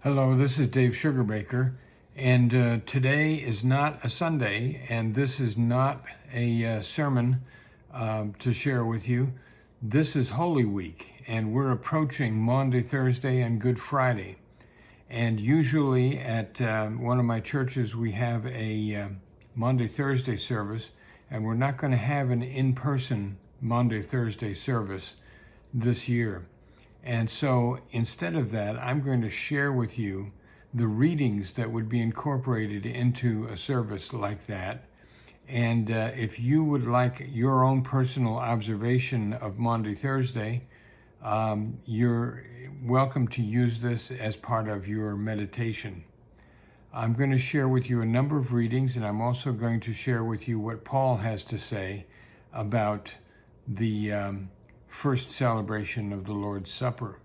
Hello, this is Dave Sugarbaker, and today is not a Sunday, and this is not a sermon to share with you. This is Holy Week, and we're approaching Maundy, Thursday, and Good Friday. And usually at one of my churches, we have a Maundy, Thursday service, and we're not going to have an in-person Maundy, Thursday service this year. And so instead of that, I'm going to share with you the readings that would be incorporated into a service like that. And if you would like your own personal observation of Maundy, Thursday, you're welcome to use this as part of your meditation. I'm going to share with you a number of readings, and I'm also going to share with you what Paul has to say about the first celebration of the Lord's Supper.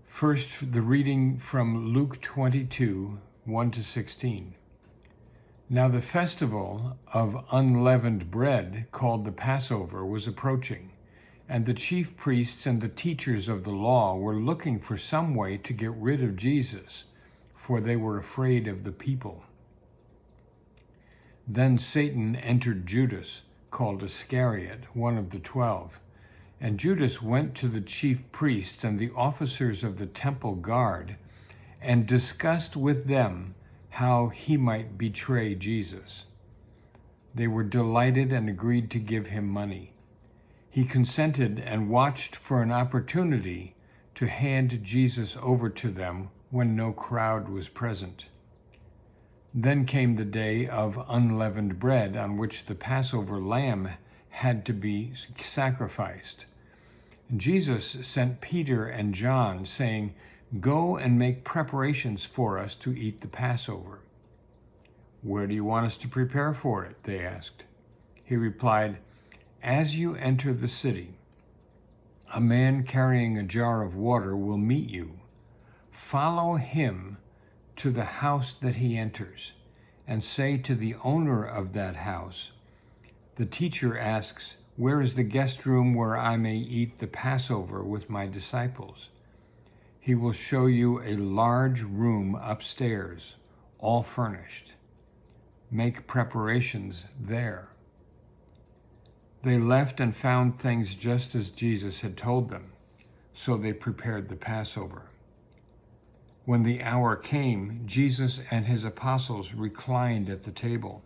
First, the reading from Luke 22, 1-16. Now the festival of unleavened bread, called the Passover, was approaching, and the chief priests and the teachers of the law were looking for some way to get rid of Jesus, for they were afraid of the people. Then Satan entered Judas, called Iscariot, one of the 12. And Judas went to the chief priests and the officers of the temple guard and discussed with them how he might betray Jesus. They were delighted and agreed to give him money. He consented and watched for an opportunity to hand Jesus over to them when no crowd was present. Then came the day of unleavened bread, on which the Passover lamb had to be sacrificed. Jesus sent Peter and John, saying, "Go and make preparations for us to eat the Passover." "Where do you want us to prepare for it?" they asked. He replied, "As you enter the city, a man carrying a jar of water will meet you. Follow him to the house that he enters, and say to the owner of that house, 'The teacher asks, where is the guest room where I may eat the Passover with my disciples?' He will show you a large room upstairs, all furnished. Make preparations there." They left and found things just as Jesus had told them, so they prepared the Passover. When the hour came, Jesus and his apostles reclined at the table,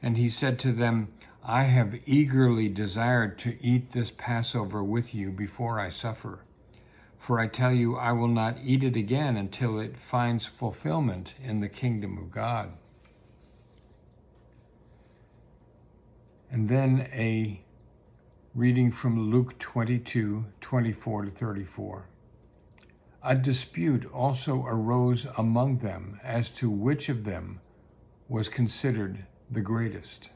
and he said to them, "I have eagerly desired to eat this Passover with you before I suffer. For I tell you, I will not eat it again until it finds fulfillment in the kingdom of God." And then a reading from Luke 22, 24-34. A dispute also arose among them as to which of them was considered the greatest.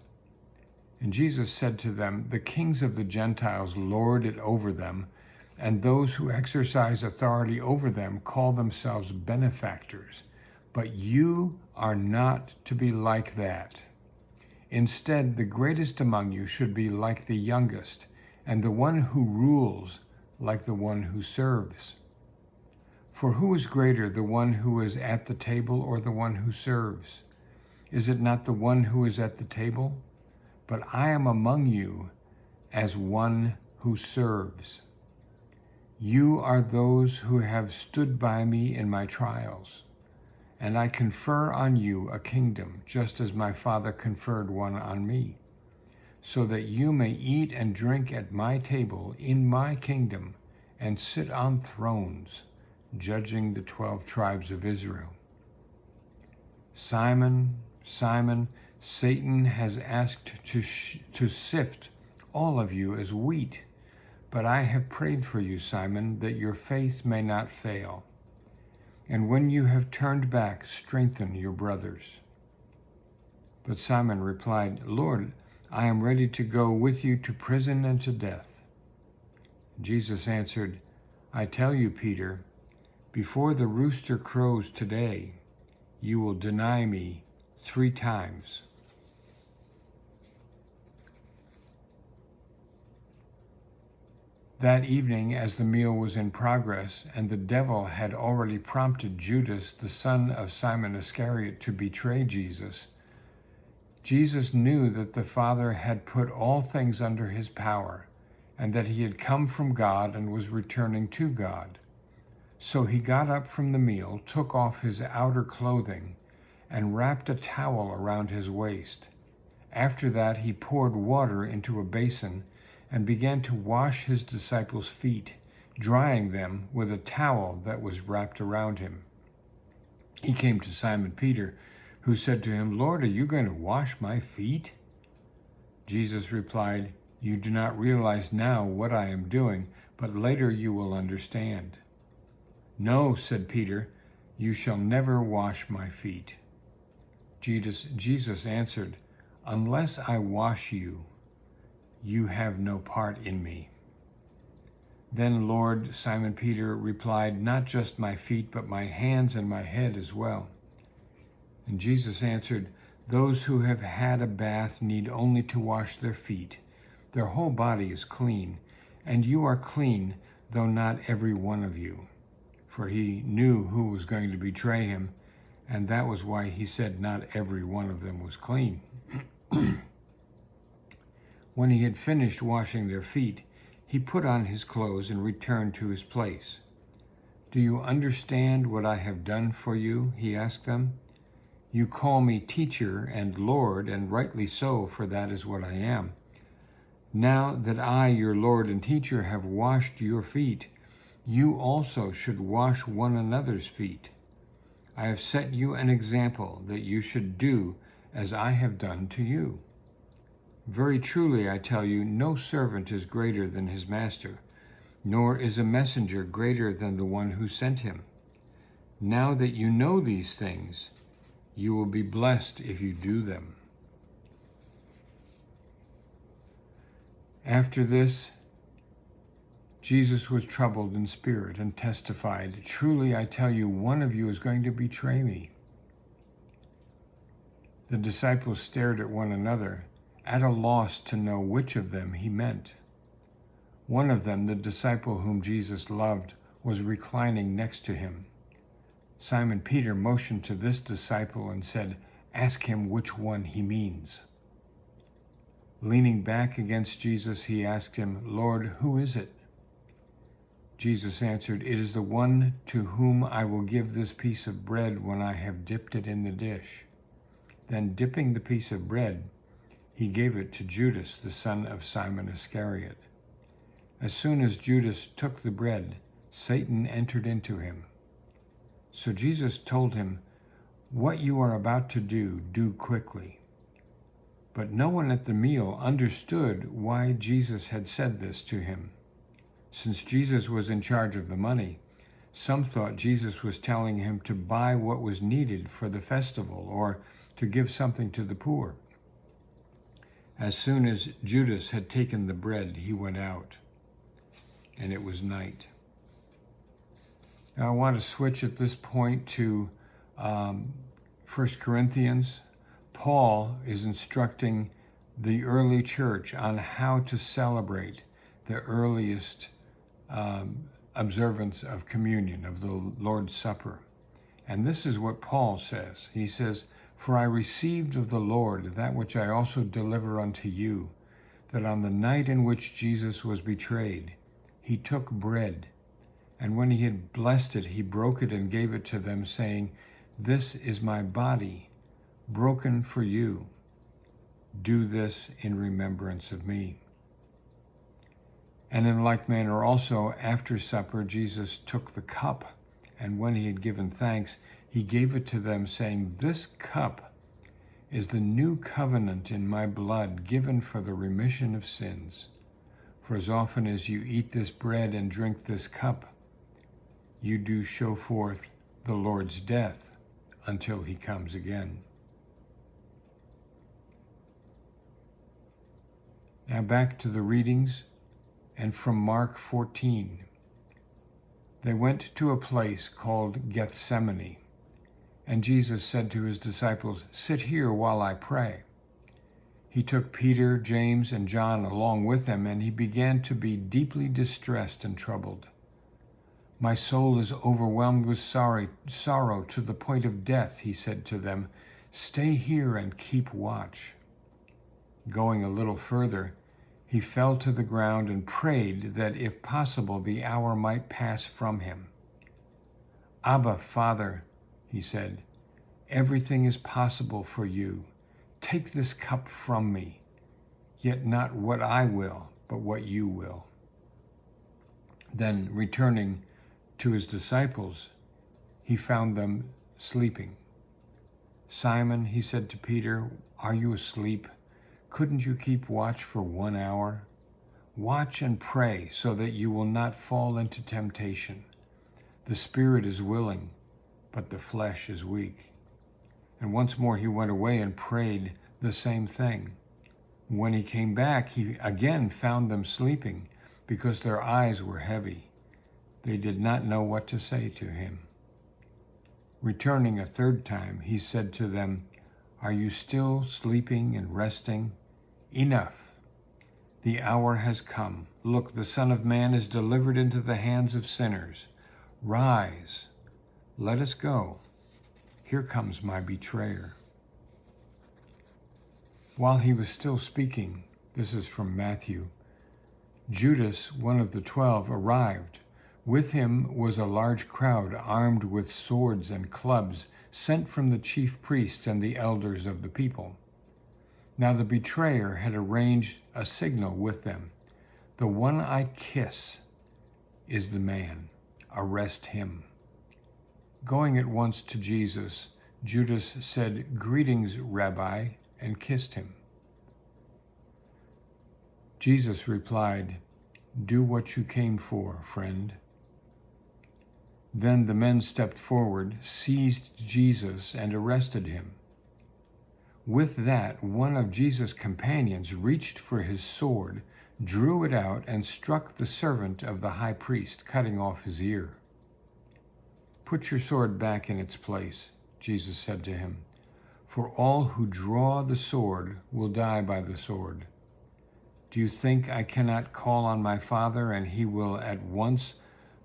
And Jesus said to them, "The kings of the Gentiles lord it over them, and those who exercise authority over them call themselves benefactors. But you are not to be like that. Instead, the greatest among you should be like the youngest, and the one who rules like the one who serves. For who is greater, the one who is at the table or the one who serves? Is it not the one who is at the table? But I am among you as one who serves. You are those who have stood by me in my trials, and I confer on you a kingdom, just as my Father conferred one on me, so that you may eat and drink at my table in my kingdom and sit on thrones, judging the 12 tribes of Israel. Simon, Simon, Satan has asked to sift all of you as wheat, but I have prayed for you, Simon, that your faith may not fail. And when you have turned back, strengthen your brothers." But Simon replied, "Lord, I am ready to go with you to prison and to death." Jesus answered, "I tell you, Peter, before the rooster crows today, you will deny me 3 times. That evening, as the meal was in progress, and the devil had already prompted Judas, the son of Simon Iscariot, to betray Jesus, Jesus knew that the Father had put all things under his power, and that he had come from God and was returning to God. So he got up from the meal, took off his outer clothing, and wrapped a towel around his waist. After that, he poured water into a basin and began to wash his disciples' feet, drying them with a towel that was wrapped around him. He came to Simon Peter, who said to him, "Lord, are you going to wash my feet?" Jesus replied, "You do not realize now what I am doing, but later you will understand." "No," said Peter, "you shall never wash my feet." Jesus answered, "Unless I wash you, you have no part in me." "Then, Lord," Simon Peter replied, "not just my feet, but my hands and my head as well." And Jesus answered, "Those who have had a bath need only to wash their feet. Their whole body is clean, and you are clean, though not every one of you." For he knew who was going to betray him, and that was why he said not every one of them was clean. When he had finished washing their feet, he put on his clothes and returned to his place. "Do you understand what I have done for you?" he asked them. "You call me teacher and Lord, and rightly so, for that is what I am. Now that I, your Lord and teacher, have washed your feet, you also should wash one another's feet. I have set you an example that you should do as I have done to you. Very truly, I tell you, no servant is greater than his master, nor is a messenger greater than the one who sent him. Now that you know these things, you will be blessed if you do them." After this, Jesus was troubled in spirit and testified, "Truly, I tell you, one of you is going to betray me." The disciples stared at one another, at a loss to know which of them he meant. One of them, the disciple whom Jesus loved, was reclining next to him. Simon Peter motioned to this disciple and said, "Ask him which one he means." Leaning back against Jesus, he asked him, "Lord, who is it?" Jesus answered, "It is the one to whom I will give this piece of bread when I have dipped it in the dish." Then, dipping the piece of bread, he gave it to Judas, the son of Simon Iscariot. As soon as Judas took the bread, Satan entered into him. So Jesus told him, "What you are about to do, do quickly." But no one at the meal understood why Jesus had said this to him. Since Jesus was in charge of the money, some thought Jesus was telling him to buy what was needed for the festival or to give something to the poor. As soon as Judas had taken the bread, he went out, and it was night. Now I want to switch at this point to 1 Corinthians. Paul is instructing the early church on how to celebrate the earliest observance of communion, of the Lord's Supper. And this is what Paul says. He says, "For I received of the Lord that which I also deliver unto you, that on the night in which Jesus was betrayed, he took bread, and when he had blessed it, he broke it and gave it to them, saying, 'This is my body, broken for you. Do this in remembrance of me.' And in like manner also, after supper, Jesus took the cup, and when he had given thanks, he gave it to them, saying, 'This cup is the new covenant in my blood, given for the remission of sins. For as often as you eat this bread and drink this cup, you do show forth the Lord's death until he comes again.'" Now back to the readings, and from Mark 14. They went to a place called Gethsemane, and Jesus said to his disciples, "Sit here while I pray." He took Peter, James, and John along with him, and he began to be deeply distressed and troubled. "My soul is overwhelmed with sorrow to the point of death," he said to them. "Stay here and keep watch." Going a little further, he fell to the ground and prayed that, if possible, the hour might pass from him. "Abba, Father," he said, "everything is possible for you. Take this cup from me, yet not what I will, but what you will." Then, returning to his disciples, he found them sleeping. "Simon," he said to Peter, "are you asleep? Couldn't you keep watch for 1 hour? Watch and pray so that you will not fall into temptation. The spirit is willing, but the flesh is weak." And once more he went away and prayed the same thing. When he came back, he again found them sleeping because their eyes were heavy. They did not know what to say to him. Returning a third time, he said to them, "Are you still sleeping and resting? Enough. The hour has come. Look, the Son of Man is delivered into the hands of sinners. Rise, let us go. Here comes my betrayer." While he was still speaking, this is from Matthew, Judas, one of the 12, arrived. With him was a large crowd armed with swords and clubs, sent from the chief priests and the elders of the people. Now the betrayer had arranged a signal with them. "The one I kiss is the man. Arrest him." Going at once to Jesus, Judas said, "Greetings, Rabbi," and kissed him. Jesus replied, "Do what you came for, friend." Then the men stepped forward, seized Jesus, and arrested him. With that, one of Jesus' companions reached for his sword, drew it out, and struck the servant of the high priest, cutting off his ear. "Put your sword back in its place," Jesus said to him, "for all who draw the sword will die by the sword. Do you think I cannot call on my Father, and he will at once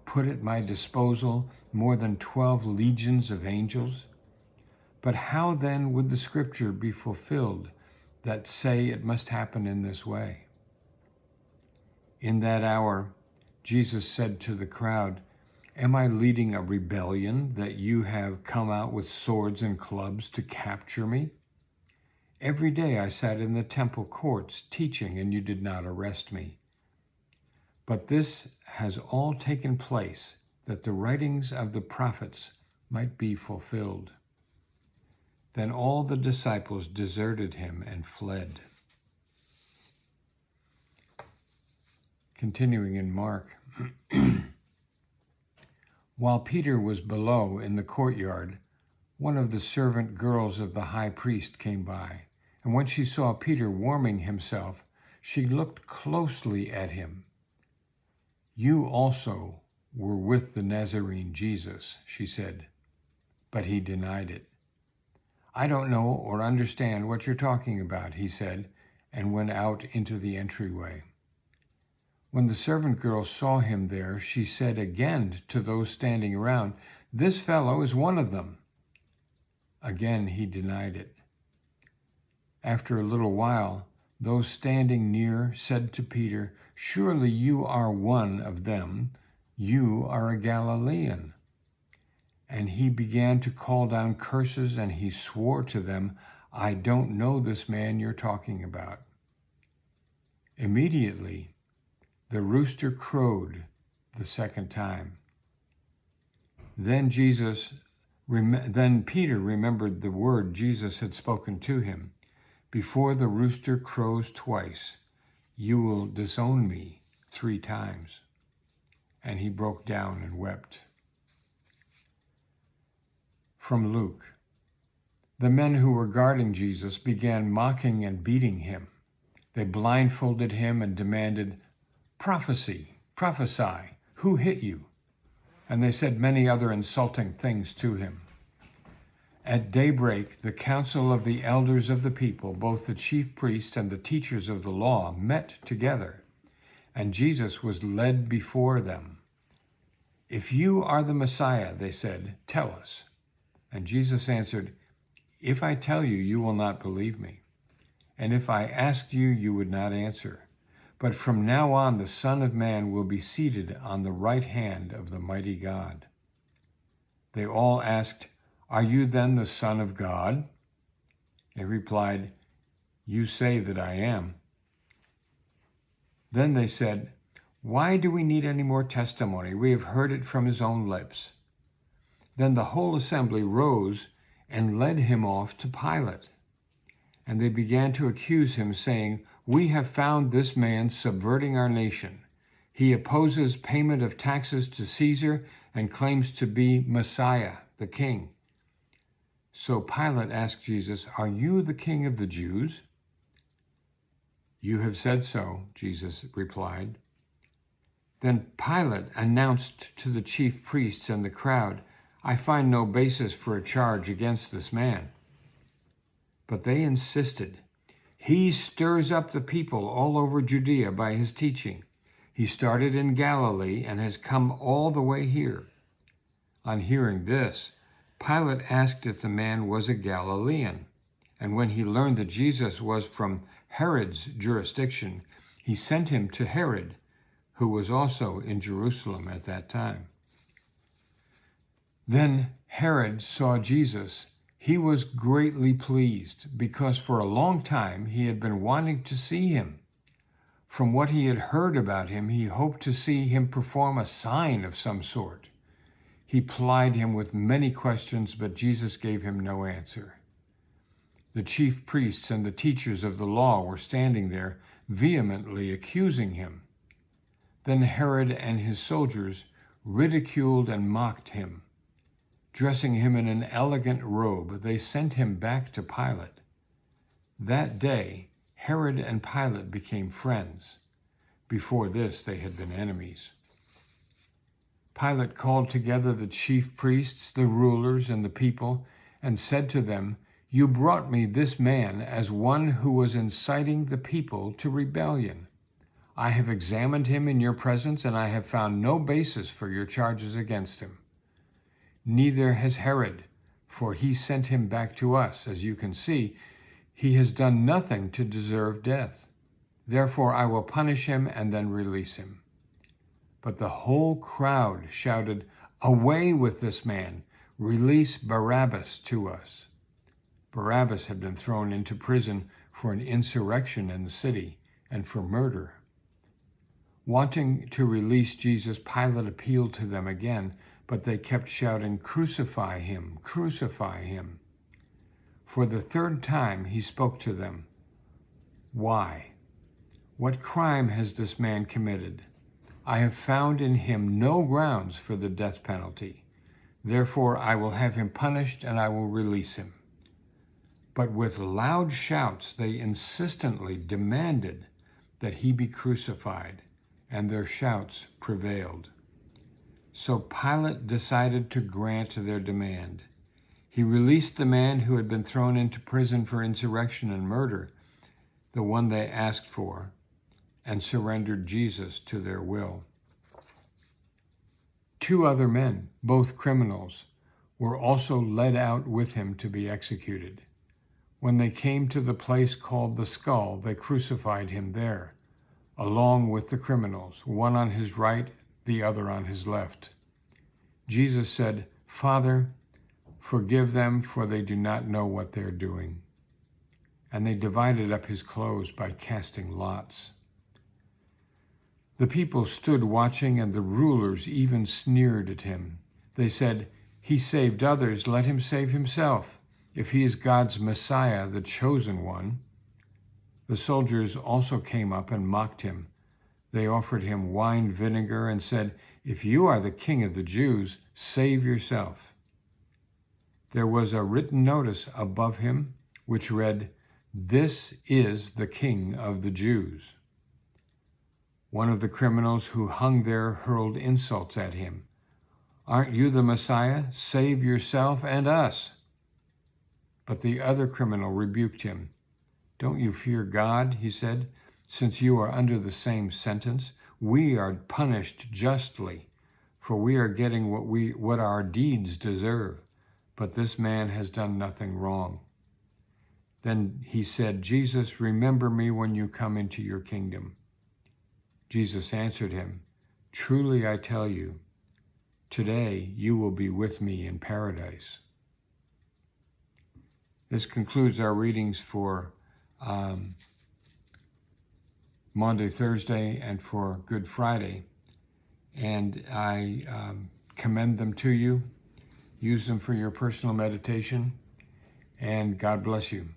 put at my disposal more than 12 legions of angels? But how then would the scripture be fulfilled that say it must happen in this way?" In that hour, Jesus said to the crowd, "Am I leading a rebellion that you have come out with swords and clubs to capture me? Every day I sat in the temple courts teaching, and you did not arrest me. But this has all taken place that the writings of the prophets might be fulfilled." Then all the disciples deserted him and fled. Continuing in Mark. While Peter was below in the courtyard, one of the servant girls of the high priest came by, and when she saw Peter warming himself, she looked closely at him. "You also were with the Nazarene Jesus," she said, but he denied it. "I don't know or understand what you're talking about," he said, and went out into the entryway. When the servant girl saw him there, she said again to those standing around, "This fellow is one of them." Again he denied it. After a little while, those standing near said to Peter, "Surely you are one of them. You are a Galilean." And he began to call down curses, and he swore to them, "I don't know this man you're talking about." Immediately, the rooster crowed the second time. Then Peter remembered the word Jesus had spoken to him. "Before the rooster crows twice, you will disown me 3 times." And he broke down and wept. From Luke. The men who were guarding Jesus began mocking and beating him. They blindfolded him and demanded, prophesy, who hit you?" And they said many other insulting things to him. At daybreak, the council of the elders of the people, both the chief priests and the teachers of the law, met together, and Jesus was led before them. "If you are the Messiah," they said, "tell us." And Jesus answered, "If I tell you, you will not believe me. And if I asked you, you would not answer. But from now on, the Son of Man will be seated on the right hand of the mighty God." They all asked, "Are you then the Son of God?" He replied, "You say that I am." Then they said, "Why do we need any more testimony? We have heard it from his own lips." Then the whole assembly rose and led him off to Pilate. And they began to accuse him, saying, "We have found this man subverting our nation. He opposes payment of taxes to Caesar and claims to be Messiah, the king." So Pilate asked Jesus, "Are you the king of the Jews?" "You have said so," Jesus replied. Then Pilate announced to the chief priests and the crowd, "I find no basis for a charge against this man." But they insisted, "He stirs up the people all over Judea by his teaching. He started in Galilee and has come all the way here." On hearing this, Pilate asked if the man was a Galilean. And when he learned that Jesus was from Herod's jurisdiction, he sent him to Herod, who was also in Jerusalem at that time. Then Herod saw Jesus. He was greatly pleased, because for a long time he had been wanting to see him. From what he had heard about him, he hoped to see him perform a sign of some sort. He plied him with many questions, but Jesus gave him no answer. The chief priests and the teachers of the law were standing there, vehemently accusing him. Then Herod and his soldiers ridiculed and mocked him. Dressing him in an elegant robe, they sent him back to Pilate. That day, Herod and Pilate became friends. Before this, they had been enemies. Pilate called together the chief priests, the rulers, and the people, and said to them, "You brought me this man as one who was inciting the people to rebellion. I have examined him in your presence, and I have found no basis for your charges against him. Neither has Herod, for he sent him back to us. As you can see, he has done nothing to deserve death. Therefore I will punish him and then release him." But the whole crowd shouted, "Away with this man! Release Barabbas to us." Barabbas had been thrown into prison for an insurrection in the city and for murder. Wanting to release Jesus, Pilate appealed to them again, but they kept shouting, "Crucify him! Crucify him!" For the third time he spoke to them. "Why? What crime has this man committed? I have found in him no grounds for the death penalty. Therefore I will have him punished and I will release him." But with loud shouts they insistently demanded that he be crucified, and their shouts prevailed. So Pilate decided to grant their demand. He released the man who had been thrown into prison for insurrection and murder, the one they asked for, and surrendered Jesus to their will. 2 other men, both criminals, were also led out with him to be executed. When they came to the place called the Skull, they crucified him there, along with the criminals, one on his right, the other on his left. Jesus said, "Father, forgive them, for they do not know what they are doing." And they divided up his clothes by casting lots. The people stood watching, and the rulers even sneered at him. They said, "He saved others, let him save himself, if he is God's Messiah, the chosen one." The soldiers also came up and mocked him. They offered him wine vinegar and said, "If you are the king of the Jews, save yourself." There was a written notice above him which read, "This is the King of the Jews." One of the criminals who hung there hurled insults at him. "Aren't you the Messiah? Save yourself and us." But the other criminal rebuked him. "Don't you fear God?" he said, "since you are under the same sentence? We are punished justly, for we are getting what our deeds deserve. But this man has done nothing wrong." Then he said, "Jesus, remember me when you come into your kingdom." Jesus answered him, "Truly I tell you, today you will be with me in paradise." This concludes our readings for Maundy, Thursday, and for Good Friday. And I commend them to you. Use them for your personal meditation. And God bless you.